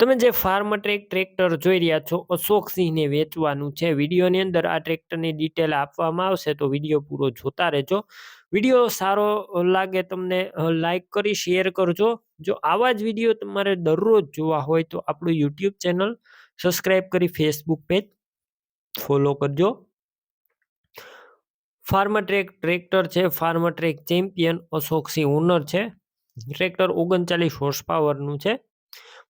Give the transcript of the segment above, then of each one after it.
તમે જે farm track tractor જોઈ રહ્યા છો અશોક સિંહને વેચવાનું છે. વિડીયોની અંદર આ ટ્રેક્ટરની ડિટેલ આપવામાં આવશે તો વિડીયો પૂરો જોતા રહેજો. વિડીયો સારો લાગે તમને લાઈક કરી શેર કરજો. જો આવા જ વિડીયો તમારે દરરોજ જોવા હોય તો આપણું યુટ્યુબ ચેનલ સબસ્ક્રાઈબ કરી ફેસબુક પેજ ફોલો કરજો. ફાર્મ ટ્રેક ટ્રેક્ટર છે. ફાર્મ ટ્રેક ચેમ્પિયન અશોક સિંહ ઓનર છે. ટ્રેક્ટર 39 હોર્સ પાવરનું છે.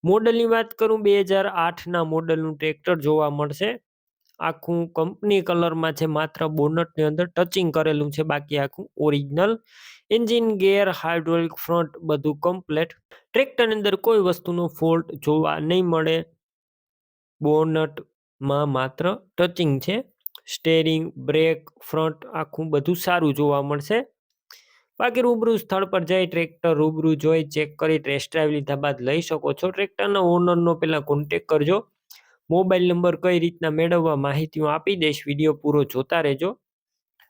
મોડલની વાત કરું 2008ના મોડલનું ટ્રેક્ટર જોવા મળશે. આખું કંપની કલરમાં છે. માત્ર બોનટની અંદર ટચિંગ કરેલું છે, બાકી આખું ઓરિજિનલ. એન્જિન, ગેર, હાઇડ્રોલિક, ફ્રન્ટ બધું કમ્પ્લેટ. ટ્રેક્ટરની અંદર કોઈ વસ્તુનો ફોલ્ટ જોવા નહીં મળે. બોનટમાં માત્ર ટચિંગ છે. સ્ટેરિંગ, બ્રેક, ફ્રન્ટ આખું બધું સારું જોવા મળશે. બાકી રૂબરૂ સ્થળ પર જઈ ટ્રેક્ટર રૂબરૂ જોઈ ચેક કરી ટેસ્ટ ડ્રાઈવ લીધા બાદ લઈ શકો છો. ટ્રેક્ટરના ઓનરનો પહેલા કોન્ટેક કરજો. મોબાઈલ નંબર કઈ રીતના મેળવવા માહિતી હું આપી દઈશ, વિડીયો પૂરો જોતા રહેજો.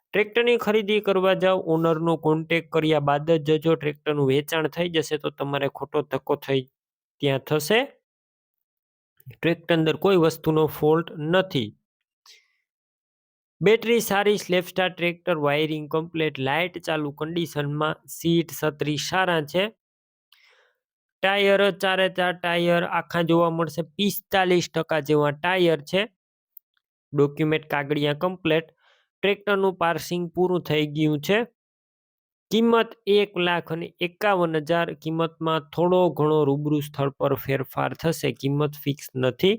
ટ્રેક્ટરની ખરીદી કરવા જાઓ ઓનરનો કોન્ટેક કર્યા બાદ જ જજો. ટ્રેક્ટરનું વેચાણ થઈ જશે તો તમારે ખોટો ધક્કો થઈ ત્યાં થશે. ટ્રેક્ટર અંદર કોઈ વસ્તુનો ફોલ્ટ નથી. બેટરી સારી, સ્લેપસ્ટાર ટ્રેક્ટર, વાયરિંગ કમ્પ્લેટ, લાઇટ ચાલુ કન્ડિશનમાં, સીટ છત્રી સારા છે. ટાયર ચારે ચાર ટાયર આખા જોવા મળશે. 45% જેવા ટાયર છે. ડોક્યુમેન્ટ કાગળિયા કમ્પ્લેટ. ટ્રેક્ટરનું પાર્સિંગ પૂરું થઈ ગયું છે. કિંમત 1,51,000. કિંમતમાં થોડો ઘણો રૂબરૂ સ્થળ પર ફેરફાર થશે, કિંમત ફિક્સ નથી.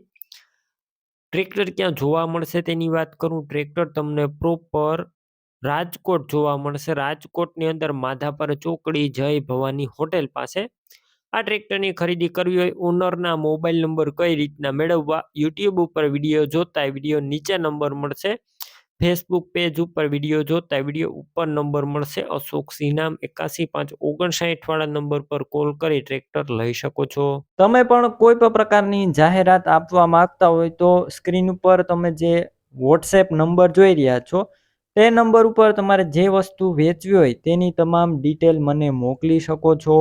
ટ્રેક્ટર ક્યાં જોવા મળશે તેની વાત કરું. ટ્રેક્ટર તમને પ્રોપર રાજકોટ જોવા મળશે. રાજકોટની અંદર માધાપર ચોકડી જય ભવાની હોટેલ પાસે. આ ટ્રેક્ટરની ખરીદી કરવી હોય ઓનરના મોબાઈલ નંબર કઈ રીતના મેળવવા, યુટ્યુબ ઉપર વિડીયો જોતા વિડીયો નીચે નંબર મળશે. ફેસબુક પેજ ઉપર વિડીયો જોતા વિડીયો ઉપર નંબર મળશે. અશોક સિંહ નામ 81,559 વાળા નંબર પર કોલ કરી ટ્રેક્ટર લઈ શકો છો. તમે પણ કોઈ પણ પ્રકારની જાહેરાત આપવા માંગતા હોય તો સ્ક્રીન ઉપર તમે જે વોટ્સએપ નંબર જોઈ રહ્યા છો તે નંબર ઉપર તમારે જે વસ્તુ વેચવી હોય તેની તમામ ડિટેલ મને મોકલી શકો છો.